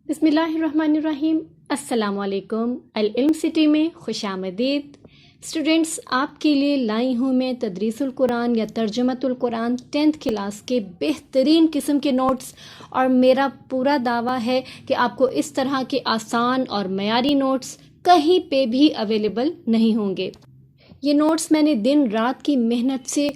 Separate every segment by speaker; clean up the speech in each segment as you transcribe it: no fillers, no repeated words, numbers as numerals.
Speaker 1: بسم اللہ الرحمن الرحیم۔ السلام علیکم۔ العلم سٹی میں خوش آمدید۔ اسٹوڈینٹس، آپ کے لیے لائی ہوں میں تدریس القرآن یا ترجمۃ القرآن 10th کلاس کے بہترین قسم کے نوٹس، اور میرا پورا دعویٰ ہے کہ آپ کو اس طرح کے آسان اور معیاری نوٹس کہیں پہ بھی اویلیبل نہیں ہوں گے۔ یہ نوٹس میں نے دن رات کی محنت سے،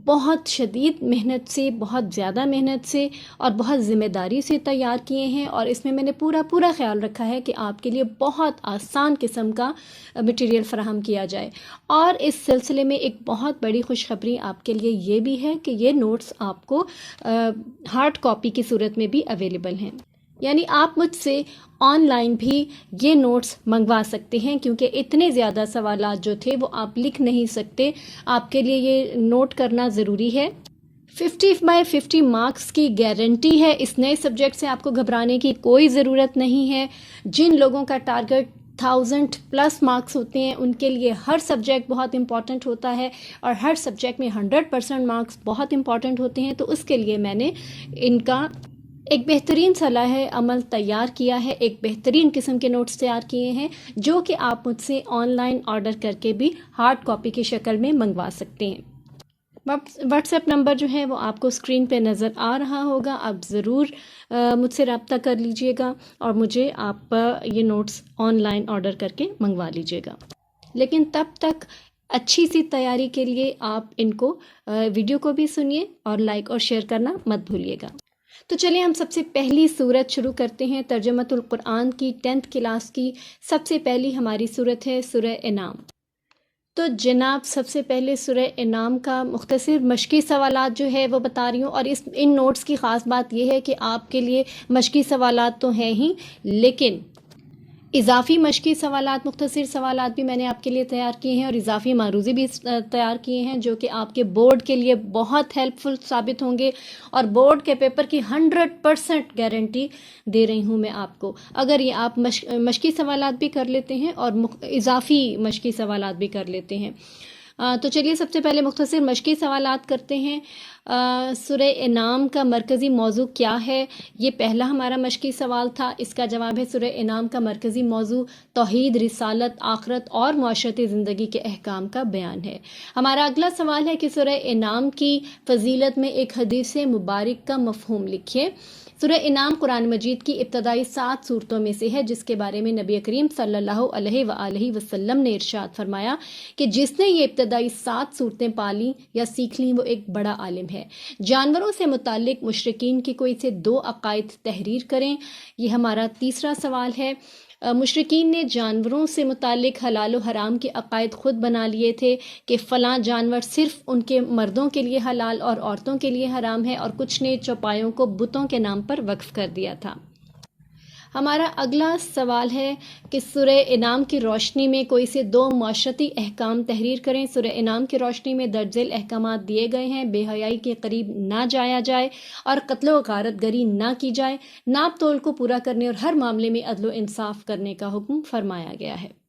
Speaker 1: بہت شدید محنت سے، بہت زیادہ محنت سے اور بہت ذمہ داری سے تیار کیے ہیں، اور اس میں نے پورا خیال رکھا ہے کہ آپ کے لیے بہت آسان قسم کا مٹیریل فراہم کیا جائے۔ اور اس سلسلے میں ایک بہت بڑی خوشخبری آپ کے لیے یہ بھی ہے کہ یہ نوٹس آپ کو ہارڈ کاپی کی صورت میں بھی اویلیبل ہیں، یعنی آپ مجھ سے آن لائن بھی یہ نوٹس منگوا سکتے ہیں، کیونکہ اتنے زیادہ سوالات جو تھے وہ آپ لکھ نہیں سکتے۔ آپ کے لیے یہ نوٹ کرنا ضروری ہے۔ 50/50 مارکس کی گارنٹی ہے۔ اس نئے سبجیکٹ سے آپ کو گھبرانے کی کوئی ضرورت نہیں ہے۔ جن لوگوں کا ٹارگٹ 1000+ مارکس ہوتے ہیں، ان کے لیے ہر سبجیکٹ بہت امپورٹنٹ ہوتا ہے، اور ہر سبجیکٹ میں 100% مارکس بہت امپورٹنٹ ہوتے ہیں۔ تو اس کے لیے میں نے ان کا ایک بہترین صلاح عمل تیار کیا ہے، ایک بہترین قسم کے نوٹس تیار کیے ہیں، جو کہ آپ مجھ سے آن لائن آرڈر کر کے بھی ہارڈ کاپی کی شکل میں منگوا سکتے ہیں۔ واٹس ایپ نمبر جو ہے وہ آپ کو اسکرین پہ نظر آ رہا ہوگا، آپ ضرور مجھ سے رابطہ کر لیجئے گا، اور مجھے آپ یہ نوٹس آن لائن آرڈر کر کے منگوا لیجئے گا۔ لیکن تب تک اچھی سی تیاری کے لیے آپ ان کو ویڈیو کو بھی سنیے اور لائک اور شیئر کرنا مت بھولیے گا۔ تو چلیے ہم سب سے پہلی سورت شروع کرتے ہیں ترجمۃ القرآن کی 10th کلاس کی۔ سب سے پہلی ہماری سورت ہے سورہ انعام۔ تو جناب، سب سے پہلے سورہ انعام کا مختصر مشقی سوالات جو ہے وہ بتا رہی ہوں، اور ان نوٹس کی خاص بات یہ ہے کہ آپ کے لیے مشقی سوالات تو ہیں ہی، لیکن اضافی مشقی سوالات، مختصر سوالات بھی میں نے آپ کے لیے تیار کیے ہیں، اور اضافی معروضی بھی تیار کیے ہیں، جو کہ آپ کے بورڈ کے لیے بہت ہیلپ فل ثابت ہوں گے، اور بورڈ کے پیپر کی 100% گارنٹی دے رہی ہوں میں آپ کو، اگر یہ آپ مشقی سوالات بھی کر لیتے ہیں اور اضافی مشقی سوالات بھی کر لیتے ہیں۔ تو چلیے سب سے پہلے مختصر مشقی سوالات کرتے ہیں۔ سورہ انعام کا مرکزی موضوع کیا ہے؟ یہ پہلا ہمارا مشقی سوال تھا۔ اس کا جواب ہے سورہ انعام کا مرکزی موضوع توحید، رسالت، آخرت اور معاشرتی زندگی کے احکام کا بیان ہے۔ ہمارا اگلا سوال ہے کہ سورہ انعام کی فضیلت میں ایک حدیث مبارک کا مفہوم لکھیے۔ سورہ انعام قرآن مجید کی ابتدائی 7 سورتوں میں سے ہے، جس کے بارے میں نبی کریم صلی اللہ علیہ وآلہ وسلم نے ارشاد فرمایا کہ جس نے یہ ابتدائی 7 صورتیں پالیں یا سیکھ لیں وہ ایک بڑا عالم ہے۔ جانوروں سے متعلق مشرکین کی کوئی سے 2 عقائد تحریر کریں۔ یہ ہمارا تیسرا سوال ہے۔ مشرکین نے جانوروں سے متعلق حلال و حرام کے عقائد خود بنا لیے تھے کہ فلاں جانور صرف ان کے مردوں کے لیے حلال اور عورتوں کے لیے حرام ہے، اور کچھ نے چوپایوں کو بتوں کے نام پر وقف کر دیا تھا۔ ہمارا اگلا سوال ہے کہ سورہ انعام کی روشنی میں کوئی سے 2 معاشرتی احکام تحریر کریں۔ سورہ انعام کی روشنی میں درج ذیل احکامات دیے گئے ہیں: بے حیائی کے قریب نہ جایا جائے، اور قتل و غارت گری نہ کی جائے، ناپ تول کو پورا کرنے اور ہر معاملے میں عدل و انصاف کرنے کا حکم فرمایا گیا ہے۔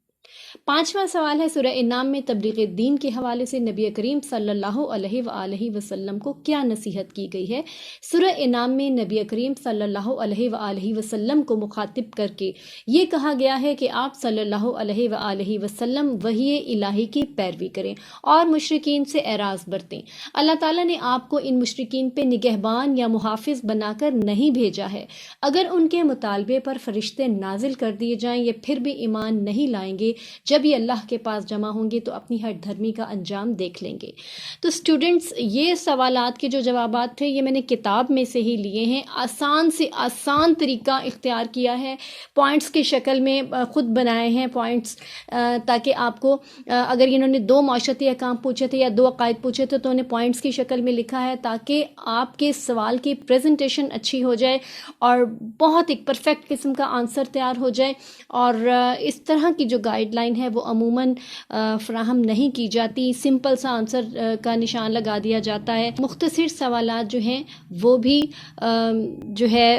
Speaker 1: 5واں سوال ہے سورہ انعام میں تبلیغ دین کے حوالے سے نبی کریم صلی اللہ علیہ وآلہ وسلم کو کیا نصیحت کی گئی ہے؟ سورہ انعام میں نبی کریم صلی اللہ علیہ وآلہ وسلم کو مخاطب کر کے یہ کہا گیا ہے کہ آپ صلی اللہ علیہ وآلہ وسلم وحی الہی کی پیروی کریں اور مشرکین سے اعراض برتیں۔ اللہ تعالیٰ نے آپ کو ان مشرکین پہ نگہبان یا محافظ بنا کر نہیں بھیجا ہے۔ اگر ان کے مطالبے پر فرشتے نازل کر دیے جائیں، یہ پھر بھی ایمان نہیں لائیں گے، جب یہ اللہ کے پاس جمع ہوں گے تو اپنی ہر دھرمی کا انجام دیکھ لیں گے۔ تو اسٹوڈنٹس، یہ سوالات کے جو جوابات تھے یہ میں نے کتاب میں سے ہی لیے ہیں، آسان سے آسان طریقہ اختیار کیا ہے، پوائنٹس کی شکل میں خود بنائے ہیں پوائنٹس، تاکہ آپ کو اگر انہوں نے 2 معاشرتی احکام پوچھے تھے یا 2 عقائد پوچھے تھے تو انہیں پوائنٹس کی شکل میں لکھا ہے، تاکہ آپ کے سوال کی پریزنٹیشن اچھی ہو جائے اور بہت ایک پرفیکٹ قسم کا آنسر تیار ہو جائے۔ اور اس طرح کی جو گائیڈ گائیڈ لائن ہے وہ عموماً فراہم نہیں کی جاتی، سمپل سا آنسر کا نشان لگا دیا جاتا ہے۔ مختصر سوالات جو ہیں وہ بھی جو ہے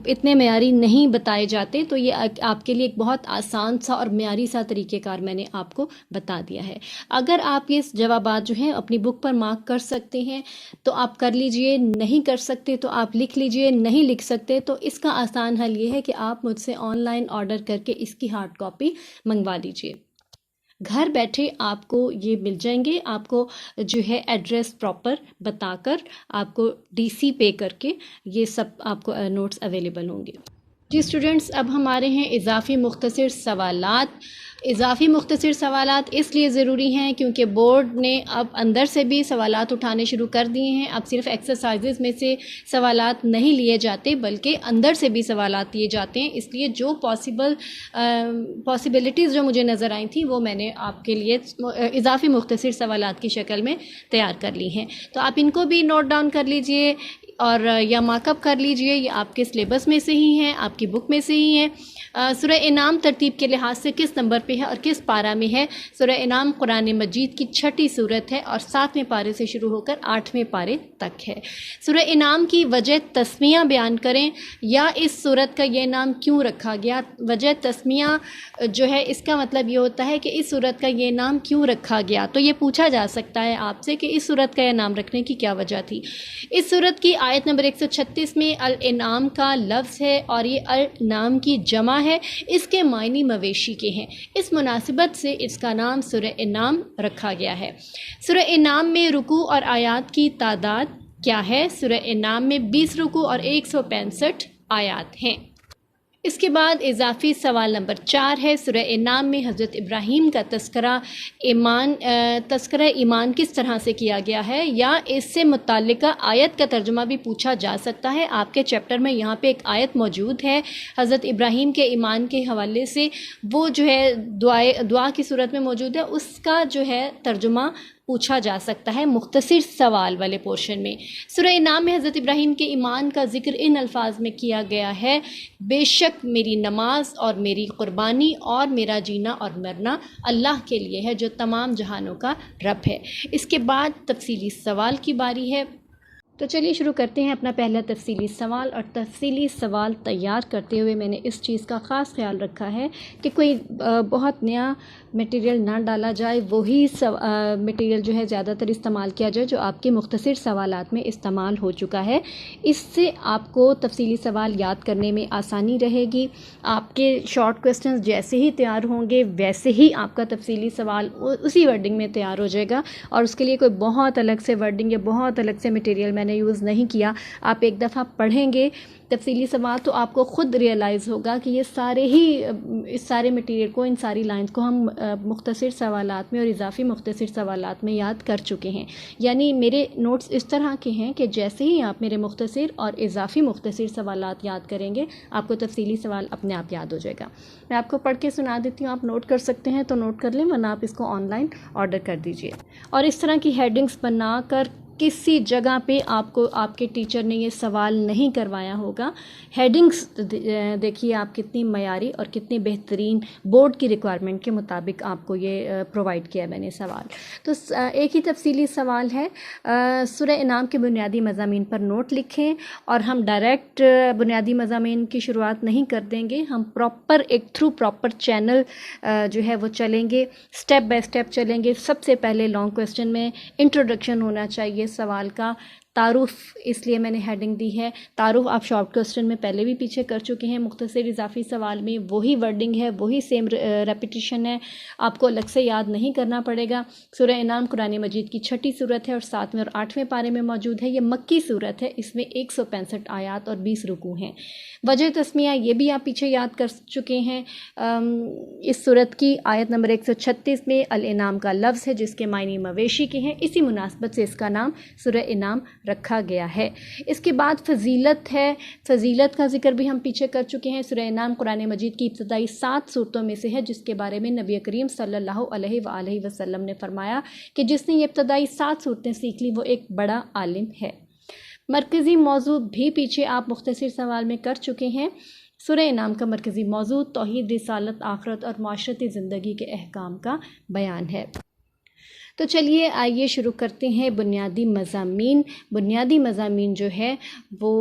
Speaker 1: اتنے معیاری نہیں بتائے جاتے، تو یہ آپ کے لیے ایک بہت آسان سا اور معیاری سا طریقہ کار میں نے آپ کو بتا دیا ہے۔ اگر آپ یہ جوابات جو ہیں اپنی بک پر مارک کر سکتے ہیں تو آپ کر لیجئے، نہیں کر سکتے تو آپ لکھ لیجئے، نہیں لکھ سکتے تو اس کا آسان حل یہ ہے کہ آپ مجھ سے آن لائن آرڈر کر کے اس کی ہارڈ کاپی منگوا لیجئے۔ گھر بیٹھے آپ کو یہ مل جائیں گے، آپ کو جو ہے ایڈریس پراپر بتا کر آپ کو ڈی سی پے کر کے یہ سب آپ کو نوٹس اویلیبل ہوں گے۔ جی اسٹوڈنٹس، اب ہمارے ہیں اضافی مختصر سوالات۔ اضافی مختصر سوالات اس لیے ضروری ہیں کیونکہ بورڈ نے اب اندر سے بھی سوالات اٹھانے شروع کر دیے ہیں۔ اب صرف ایکسرسائزز میں سے سوالات نہیں لیے جاتے بلکہ اندر سے بھی سوالات لیے جاتے ہیں، اس لیے جو پاسبلٹیز جو مجھے نظر آئی تھیں وہ میں نے آپ کے لیے اضافی مختصر سوالات کی شکل میں تیار کر لی ہیں، تو آپ ان کو بھی نوٹ ڈاؤن کر لیجئے اور یا مارک اپ کر لیجئے۔ یہ آپ کے سلیبس میں سے ہی ہیں، آپ کی بک میں سے ہی ہیں۔ سورہ انعام ترتیب کے لحاظ سے کس نمبر پہ ہے اور کس پارہ میں ہے؟ سورہ انعام قرآن مجید کی 6ٹھی سورت ہے اور 7ویں پارے سے شروع ہو کر 8ویں پارے تک ہے۔ سورہ انعام کی وجہ تسمیہ بیان کریں، یا اس سورت کا یہ نام کیوں رکھا گیا؟ وجہ تسمیہ جو ہے اس کا مطلب یہ ہوتا ہے کہ اس سورت کا یہ نام کیوں رکھا گیا، تو یہ پوچھا جا سکتا ہے آپ سے کہ اس سورت کا یہ نام رکھنے کی کیا وجہ تھی۔ اس سورت کی آیت نمبر 136 میں الانعام کا لفظ ہے اور یہ النام کی جمع ہے، اس کے معنی مویشی کے ہیں، اس مناسبت سے اس کا نام سورہ انعام رکھا گیا ہے۔ سورہ انعام میں رکوع اور آیات کی تعداد کیا ہے؟ سورہ انعام میں 20 رکوع اور 165 آیات ہیں۔ اس کے بعد اضافی سوال نمبر 4 ہے، سورہ انعام میں حضرت ابراہیم کا تذکرہ ایمان کس طرح سے کیا گیا ہے، یا اس سے متعلقہ آیت کا ترجمہ بھی پوچھا جا سکتا ہے۔ آپ کے چیپٹر میں یہاں پہ ایک آیت موجود ہے حضرت ابراہیم کے ایمان کے حوالے سے، وہ جو ہے دعا کی صورت میں موجود ہے، اس کا جو ہے ترجمہ پوچھا جا سکتا ہے مختصر سوال والے پورشن میں۔ سورہ انعام میں حضرت ابراہیم کے ایمان کا ذکر ان الفاظ میں کیا گیا ہے: بے شک میری نماز اور میری قربانی اور میرا جینا اور مرنا اللہ کے لیے ہے جو تمام جہانوں کا رب ہے۔ اس کے بعد تفصیلی سوال کی باری ہے، تو چلیے شروع کرتے ہیں اپنا پہلا تفصیلی سوال۔ اور تفصیلی سوال تیار کرتے ہوئے میں نے اس چیز کا خاص خیال رکھا ہے کہ کوئی بہت نیا میٹیریل نہ ڈالا جائے، وہی میٹیریل جو ہے زیادہ تر استعمال کیا جائے جو آپ کے مختصر سوالات میں استعمال ہو چکا ہے۔ اس سے آپ کو تفصیلی سوال یاد کرنے میں آسانی رہے گی۔ آپ کے شارٹ کوسچنز جیسے ہی تیار ہوں گے ویسے ہی آپ کا تفصیلی سوال اسی ورڈنگ میں تیار ہو جائے گا، اور اس کے لیے کوئی بہت الگ سے ورڈنگ یا بہت الگ سے میٹیریل میں نے یوز نہیں کیا۔ آپ ایک دفعہ پڑھیں گے تفصیلی سوال تو آپ کو خود ریئلائز ہوگا کہ یہ اس سارے میٹیریل کو، ان ساری لائنز کو ہم مختصر سوالات میں اور اضافی مختصر سوالات میں یاد کر چکے ہیں۔ یعنی میرے نوٹس اس طرح کے ہیں کہ جیسے ہی آپ میرے مختصر اور اضافی مختصر سوالات یاد کریں گے آپ کو تفصیلی سوال اپنے آپ یاد ہو جائے گا۔ میں آپ کو پڑھ کے سنا دیتی ہوں، آپ نوٹ کر سکتے ہیں تو نوٹ کر لیں، ورنہ آپ اس کو آن لائن آرڈر کر دیجیے۔ اور اس طرح کی ہیڈنگز بنا کر کسی جگہ پہ آپ کو آپ کے ٹیچر نے یہ سوال نہیں کروایا ہوگا۔ ہیڈنگز دیکھیے آپ کتنی معیاری اور کتنی بہترین بورڈ کی ریکوائرمنٹ کے مطابق آپ کو یہ پرووائڈ کیا میں نے سوال۔ تو ایک ہی تفصیلی سوال ہے، سورہ انعام کے بنیادی مضامین پر نوٹ لکھیں، اور ہم ڈائریکٹ بنیادی مضامین کی شروعات نہیں کر دیں گے، ہم ایک تھرو پراپر چینل جو ہے وہ چلیں گے، سٹیپ بائی سٹیپ چلیں گے۔ سب سے پہلے لانگ کویسچن میں انٹروڈکشن ہونا چاہیے سوال کا، تعارف اس لیے میں نے ہیڈنگ دی ہے۔ تعارف آپ شارٹ کوسچن میں پہلے بھی پیچھے کر چکے ہیں، مختصر اضافی سوال میں وہی ورڈنگ ہے، وہی سیم ریپیٹیشن ہے، آپ کو الگ سے یاد نہیں کرنا پڑے گا۔ سورہ انعام قرآن مجید کی 6ٹھی سورت ہے اور 7ویں اور 8ویں پارے میں موجود ہے۔ یہ مکی سورت ہے، اس میں 165 آیات اور 20 رکوع ہیں۔ وجہ تسمیہ یہ بھی آپ پیچھے یاد کر چکے ہیں، اس سورت کی آیت نمبر 136 میں الانعام کا لفظ ہے جس کے معنی مویشی کے ہیں، اسی مناسبت سے اس کا نام سورہ انعام رکھا گیا ہے۔ اس کے بعد فضیلت ہے، فضیلت کا ذکر بھی ہم پیچھے کر چکے ہیں۔ سورہ انعام قرآن مجید کی ابتدائی 7 صورتوں میں سے ہے جس کے بارے میں نبی کریم صلی اللہ علیہ وآلہ وسلم نے فرمایا کہ جس نے یہ ابتدائی 7 صورتیں سیکھ لی وہ ایک بڑا عالم ہے۔ مرکزی موضوع بھی پیچھے آپ مختصر سوال میں کر چکے ہیں، سورہ انعام کا مرکزی موضوع توحید، رسالت، آخرت اور معاشرتی زندگی کے احکام کا بیان ہے۔ تو چلیے آئیے شروع کرتے ہیں بنیادی مضامین۔ بنیادی مضامین جو ہے وہ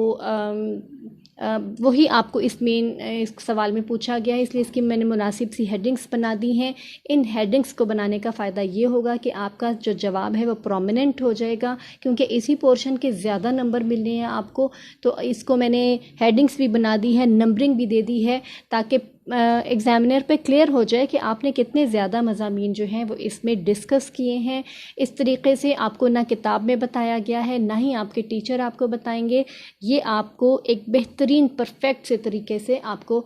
Speaker 1: وہی آپ کو اس سوال میں پوچھا گیا ہے، اس لیے اس کی میں نے مناسب سی ہیڈنگز بنا دی ہیں۔ ان ہیڈنگز کو بنانے کا فائدہ یہ ہوگا کہ آپ کا جو جواب ہے وہ پرومیننٹ ہو جائے گا، کیونکہ اسی پورشن کے زیادہ نمبر ملنے ہیں آپ کو، تو اس کو میں نے ہیڈنگز بھی بنا دی ہے، نمبرنگ بھی دے دی ہے، تاکہ ایگزامینر پہ کلیئر ہو جائے کہ آپ نے کتنے زیادہ مضامین جو ہیں وہ اس میں ڈسکس کیے ہیں۔ اس طریقے سے آپ کو نہ کتاب میں بتایا گیا ہے، نہ ہی آپ کے ٹیچر آپ کو بتائیں گے، یہ آپ کو ایک بہترین پرفیکٹ سے طریقے سے آپ کو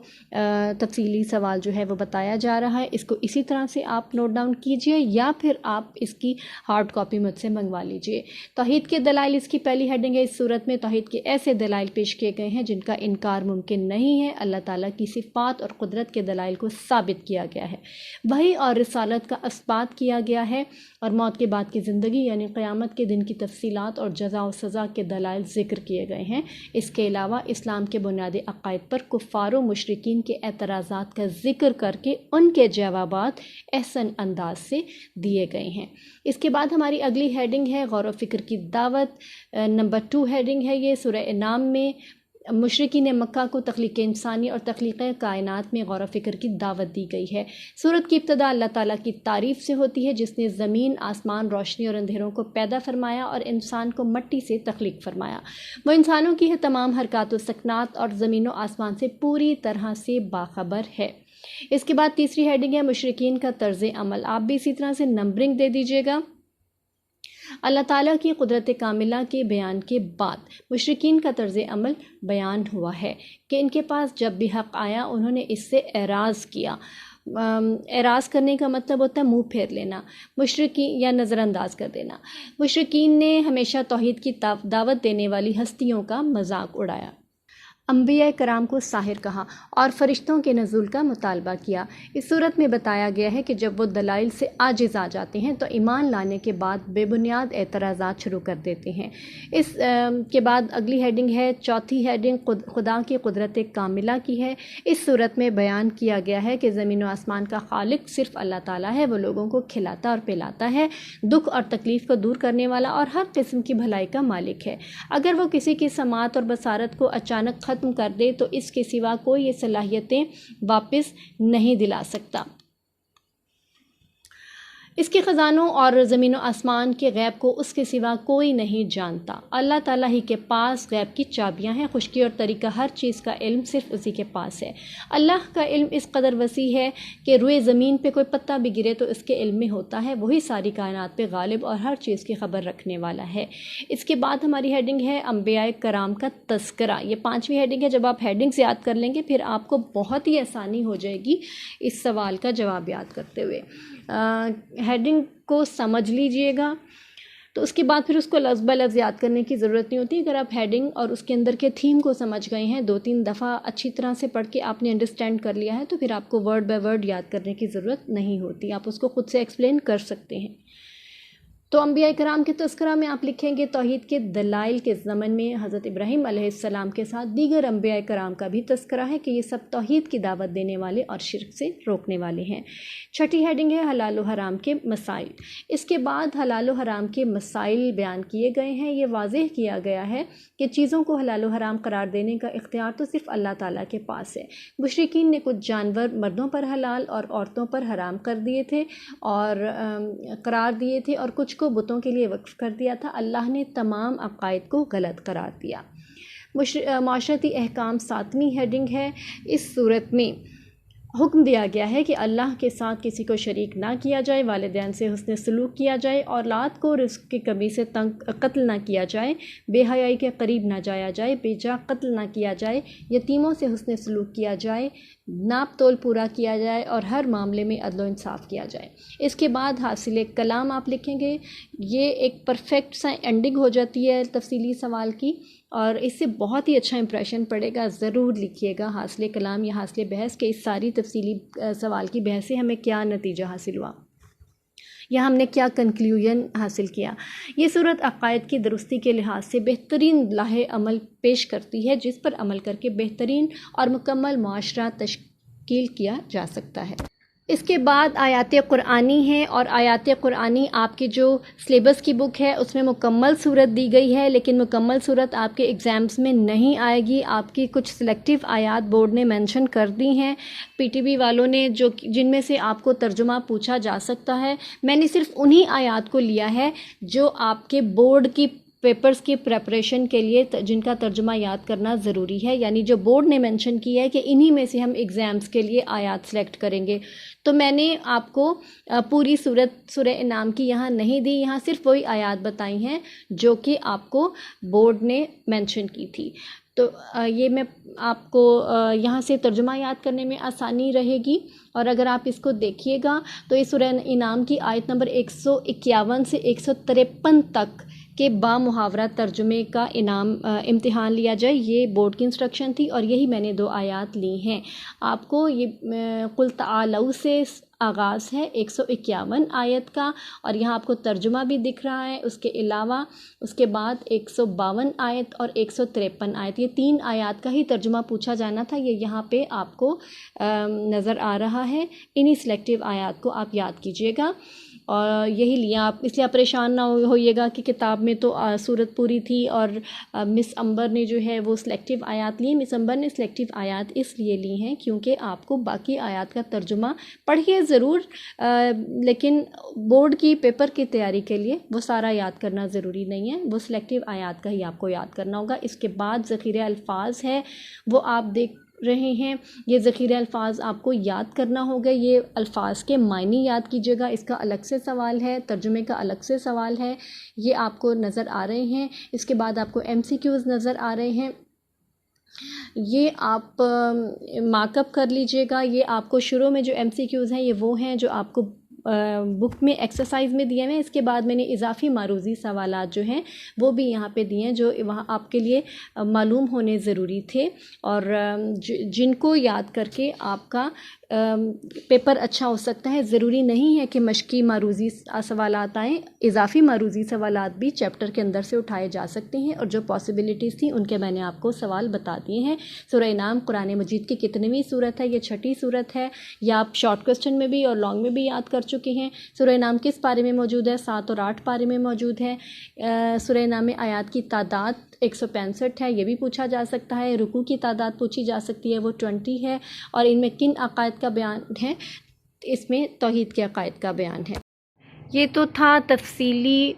Speaker 1: تفصیلی سوال جو ہے وہ بتایا جا رہا ہے۔ اس کو اسی طرح سے آپ نوٹ ڈاؤن کیجئے یا پھر آپ اس کی ہارڈ کاپی مجھ سے منگوا لیجئے۔ توحید کے دلائل اس کی پہلی ہیڈنگ ہے۔ اس صورت میں توحید کے ایسے دلائل پیش کیے گئے ہیں جن کا انکار ممکن نہیں ہے۔ اللہ تعالیٰ کی صفات اور قدرت کے دلائل کو ثابت کیا گیا ہے، وحی اور رسالت کا اثبات کیا گیا ہے، اور موت کے بعد کی زندگی یعنی قیامت کے دن کی تفصیلات اور جزا و سزا کے دلائل ذکر کیے گئے ہیں۔ اس کے علاوہ اسلام کے بنیادی عقائد پر کفار و مشرکین کے اعتراضات کا ذکر کر کے ان کے جوابات احسن انداز سے دیے گئے ہیں۔ اس کے بعد ہماری اگلی ہیڈنگ ہے غور و فکر کی دعوت۔ نمبر 2 ہیڈنگ ہے یہ۔ سورہ انعام میں مشرکین مکہ کو تخلیق انسانی اور تخلیق کائنات میں غور و فکر کی دعوت دی گئی ہے۔ سورت کی ابتدا اللہ تعالیٰ کی تعریف سے ہوتی ہے، جس نے زمین، آسمان، روشنی اور اندھیروں کو پیدا فرمایا اور انسان کو مٹی سے تخلیق فرمایا۔ وہ انسانوں کی تمام حرکات و سکنات اور زمین و آسمان سے پوری طرح سے باخبر ہے۔ اس کے بعد تیسری ہیڈنگ ہے مشرکین کا طرز عمل۔ آپ بھی اسی طرح سے نمبرنگ دے دیجیے گا۔ اللہ تعالیٰ کی قدرت کاملہ کے بیان کے بعد مشرکین کا طرز عمل بیان ہوا ہے کہ ان کے پاس جب بھی حق آیا انہوں نے اس سے اعراض کیا۔ اعراض کرنے کا مطلب ہوتا ہے منہ پھیر لینا، مشرکین یا نظر انداز کر دینا۔ مشرکین نے ہمیشہ توحید کی دعوت دینے والی ہستیوں کا مذاق اڑایا، انبیاء کرام کو ساحر کہا اور فرشتوں کے نزول کا مطالبہ کیا۔ اس صورت میں بتایا گیا ہے کہ جب وہ دلائل سے عاجز آ جاتے ہیں تو ایمان لانے کے بعد بے بنیاد اعتراضات شروع کر دیتے ہیں۔ اس کے بعد اگلی ہیڈنگ ہے چوتھی ہیڈنگ خدا کی قدرت کاملہ کی ہے۔ اس صورت میں بیان کیا گیا ہے کہ زمین و آسمان کا خالق صرف اللہ تعالیٰ ہے۔ وہ لوگوں کو کھلاتا اور پلاتا ہے، دکھ اور تکلیف کو دور کرنے والا اور ہر قسم کی بھلائی کا مالک ہے۔ اگر وہ کسی کی سماعت اور بصارت کو اچانک ختم کر دے تو اس کے سوا کوئی یہ صلاحیتیں واپس نہیں دلا سکتا۔ اس کے خزانوں اور زمین و آسمان کے غیب کو اس کے سوا کوئی نہیں جانتا۔ اللہ تعالیٰ ہی کے پاس غیب کی چابیاں ہیں، خشکی اور طریقہ ہر چیز کا علم صرف اسی کے پاس ہے۔ اللہ کا علم اس قدر وسیع ہے کہ روئے زمین پہ کوئی پتا بھی گرے تو اس کے علم میں ہوتا ہے۔ وہی ساری کائنات پہ غالب اور ہر چیز کی خبر رکھنے والا ہے۔ اس کے بعد ہماری ہیڈنگ ہے انبیاء کرام کا تذکرہ۔ یہ 5ویں ہیڈنگ ہے۔ جب آپ ہیڈنگز یاد کر لیں گے پھر آپ کو بہت ہی آسانی ہو جائے گی اس سوال کا جواب یاد کرتے ہوئے۔ ہیڈنگ کو سمجھ لیجئے گا تو اس کے بعد پھر اس کو لفظ بہ لفظ یاد کرنے کی ضرورت نہیں ہوتی۔ اگر آپ ہیڈنگ اور اس کے اندر کے تھیم کو سمجھ گئے ہیں، 2-3 دفعہ اچھی طرح سے پڑھ کے آپ نے انڈرسٹینڈ کر لیا ہے، تو پھر آپ کو ورڈ بائی ورڈ یاد کرنے کی ضرورت نہیں ہوتی، آپ اس کو خود سے ایکسپلین کر سکتے ہیں۔ تو انبیاء کرام کے تذکرہ میں آپ لکھیں گے توحید کے دلائل کے ضمن میں حضرت ابراہیم علیہ السلام کے ساتھ دیگر انبیاء کرام کا بھی تذکرہ ہے کہ یہ سب توحید کی دعوت دینے والے اور شرک سے روکنے والے ہیں۔ 6ٹھی ہیڈنگ ہے حلال و حرام کے مسائل۔ اس کے بعد حلال و حرام کے مسائل بیان کیے گئے ہیں۔ یہ واضح کیا گیا ہے کہ چیزوں کو حلال و حرام قرار دینے کا اختیار تو صرف اللہ تعالیٰ کے پاس ہے۔ مشرکین نے کچھ جانور مردوں پر حلال اور عورتوں پر حرام کر دیے تھے اور قرار دیے تھے، اور کچھ کو بتوں کے لیے وقف کر دیا تھا۔ اللہ نے تمام عقائد کو غلط قرار دیا۔ معاشرتی احکام 7ویں ہیڈنگ ہے۔ اس صورت میں حکم دیا گیا ہے کہ اللہ کے ساتھ کسی کو شریک نہ کیا جائے، والدین سے حسن سلوک کیا جائے، اولاد کو رزق کی کمی سے قتل نہ کیا جائے، بے حیائی کے قریب نہ جایا جائے، بے جا قتل نہ کیا جائے، یتیموں سے حسن سلوک کیا جائے، ناپ تول پورا کیا جائے اور ہر معاملے میں عدل و انصاف کیا جائے۔ اس کے بعد حاصل کلام آپ لکھیں گے۔ یہ ایک پرفیکٹ سا اینڈنگ ہو جاتی ہے تفصیلی سوال کی، اور اس سے بہت ہی اچھا امپریشن پڑے گا۔ ضرور لکھیے گا حاصل کلام یا حاصل بحث کہ اس ساری تفصیلی سوال کی بحث سے ہمیں کیا نتیجہ حاصل ہوا۔ یا ہم نے کیا کنکلیوژن حاصل کیا۔ یہ صورت عقائد کی درستی کے لحاظ سے بہترین لاہ عمل پیش کرتی ہے جس پر عمل کر کے بہترین اور مکمل معاشرہ تشکیل کیا جا سکتا ہے۔ اس کے بعد آیات قرآنی ہیں، اور آیات قرآنی آپ کے جو سلیبس کی بک ہے اس میں مکمل صورت دی گئی ہے، لیکن مکمل صورت آپ کے ایگزامز میں نہیں آئے گی۔ آپ کی کچھ سلیکٹیو آیات بورڈ نے مینشن کر دی ہیں پی ٹی بی والوں نے، جن میں سے آپ کو ترجمہ پوچھا جا سکتا ہے۔ میں نے صرف انہی آیات کو لیا ہے جو آپ کے بورڈ کی پیپرز کی پریپریشن کے لیے جن کا ترجمہ یاد کرنا ضروری ہے، یعنی جو بورڈ نے مینشن کیا ہے کہ انہی میں سے ہم ایگزامز کے لیے آیات سلیکٹ کریں گے۔ تو میں نے آپ کو پوری صورت سورہ انعام کی یہاں نہیں دی، یہاں صرف وہی آیات بتائی ہیں جو کہ آپ کو بورڈ نے مینشن کی تھی۔ تو یہ میں آپ کو یہاں سے ترجمہ یاد کرنے میں آسانی رہے گی، اور اگر آپ اس کو دیکھیے گا تو یہ سورہ انعام کی آیت نمبر 151 سے 153 تک کہ بامحاورہ ترجمے کا امتحان لیا جائے، یہ بورڈ کی انسٹرکشن تھی، اور یہی میں نے 2 آیات لی ہیں۔ آپ کو یہ قل تعالوا سے آغاز ہے 151 آیت کا، اور یہاں آپ کو ترجمہ بھی دکھ رہا ہے۔ اس کے علاوہ اس کے بعد 152 آیت اور 153 آیت، یہ 3 آیات کا ہی ترجمہ پوچھا جانا تھا، یہ یہاں پہ آپ کو نظر آ رہا ہے۔ انہی سلیکٹیو آیات کو آپ یاد کیجیے گا، اور یہی لیا آپ، اس لیے آپ پریشان نہ ہوئیے گا کہ کتاب میں تو صورت پوری تھی اور مس امبر نے جو ہے وہ سلیکٹیو آیات لی۔ مس امبر نے سلیکٹیو آیات اس لیے لی ہیں کیونکہ آپ کو باقی آیات کا ترجمہ پڑھیے ضرور، لیکن بورڈ کی پیپر کی تیاری کے لیے وہ سارا یاد کرنا ضروری نہیں ہے، وہ سلیکٹیو آیات کا ہی آپ کو یاد کرنا ہوگا۔ اس کے بعد ذخیرہ الفاظ ہے، وہ آپ دیکھ رہے ہیں، یہ ذخیرہ الفاظ آپ کو یاد کرنا ہوگا۔ یہ الفاظ کے معنی یاد کیجیے گا، اس کا الگ سے سوال ہے، ترجمے کا الگ سے سوال ہے، یہ آپ کو نظر آ رہے ہیں۔ اس کے بعد آپ کو ایم سی کیوز نظر آ رہے ہیں، یہ آپ مارک اپ کر لیجئے گا۔ یہ آپ کو شروع میں جو ایم سی کیوز ہیں یہ وہ ہیں جو آپ کو بک میں ایکسرسائز میں دیے ہیں۔ اس کے بعد میں نے اضافی معروضی سوالات جو ہیں وہ بھی یہاں پہ دیے ہیں جو وہاں آپ کے لیے معلوم ہونے ضروری تھے، اور جن کو یاد کر کے آپ کا پیپر اچھا ہو سکتا ہے۔ ضروری نہیں ہے کہ مشقی معروضی سوالات آئیں، اضافی معروضی سوالات بھی چیپٹر کے اندر سے اٹھائے جا سکتے ہیں، اور جو پاسبلٹیز تھیں ان کے میں نے آپ کو سوال بتا دیے ہیں۔ سورہ انعام قرآن مجید کی کتنویں صورت ہے؟ یہ 6ٹھی صورت ہے، یا آپ شارٹ کوسچن میں بھی اور لانگ میں بھی یاد کر چکے ہیں۔ سورہ انعام کس پارے میں موجود ہے؟ 7 اور 8 پارے میں موجود ہے۔ سورہ انعام میں آیات کی تعداد 165 ہے، یہ بھی پوچھا جا سکتا ہے۔ رکوع کی تعداد پوچھی جا سکتی ہے، وہ 20 ہے، اور ان میں کن عقائد کا بیان ہے؟ اس میں توحید کے عقائد کا بیان ہے۔ یہ تو تھا تفصیلی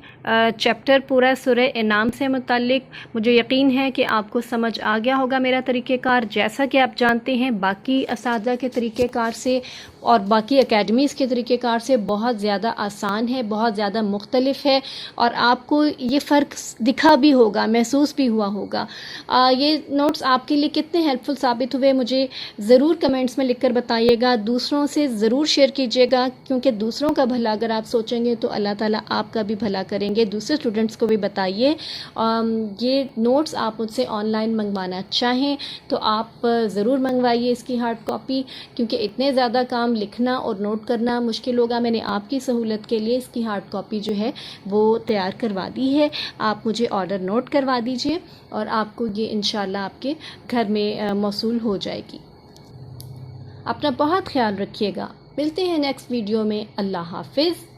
Speaker 1: چیپٹر پورا سورہ انعام سے متعلق۔ مجھے یقین ہے کہ آپ کو سمجھ آ گیا ہوگا میرا طریقہ کار۔ جیسا کہ آپ جانتے ہیں باقی اساتذہ کے طریقہ کار سے اور باقی اکیڈمیز کے طریقہ کار سے بہت زیادہ آسان ہے، بہت زیادہ مختلف ہے، اور آپ کو یہ فرق دکھا بھی ہوگا، محسوس بھی ہوا ہوگا۔ یہ نوٹس آپ کے لیے کتنے ہیلپ فل ثابت ہوئے مجھے ضرور کمنٹس میں لکھ کر بتائیے گا۔ دوسروں سے ضرور شیئر کیجیے گا، کیونکہ دوسروں کا بھلا اگر آپ سوچیں گے تو اللہ تعالیٰ آپ کا بھی بھلا کریں گے۔ دوسرے اسٹوڈنٹس کو بھی بتائیے۔ یہ نوٹس آپ مجھ سے آن لائن منگوانا چاہیں تو آپ ضرور منگوائیے اس کی ہارڈ کاپی، کیونکہ اتنے زیادہ کام لکھنا اور نوٹ کرنا مشکل ہوگا۔ میں نے آپ کی سہولت کے لیے اس کی ہارڈ کاپی جو ہے وہ تیار کروا دی ہے۔ آپ مجھے آرڈر نوٹ کروا دیجئے اور آپ کو یہ انشاءاللہ آپ کے گھر میں موصول ہو جائے گی۔ اپنا بہت خیال رکھیے گا، ملتے ہیں نیکسٹ ویڈیو میں۔ اللہ حافظ۔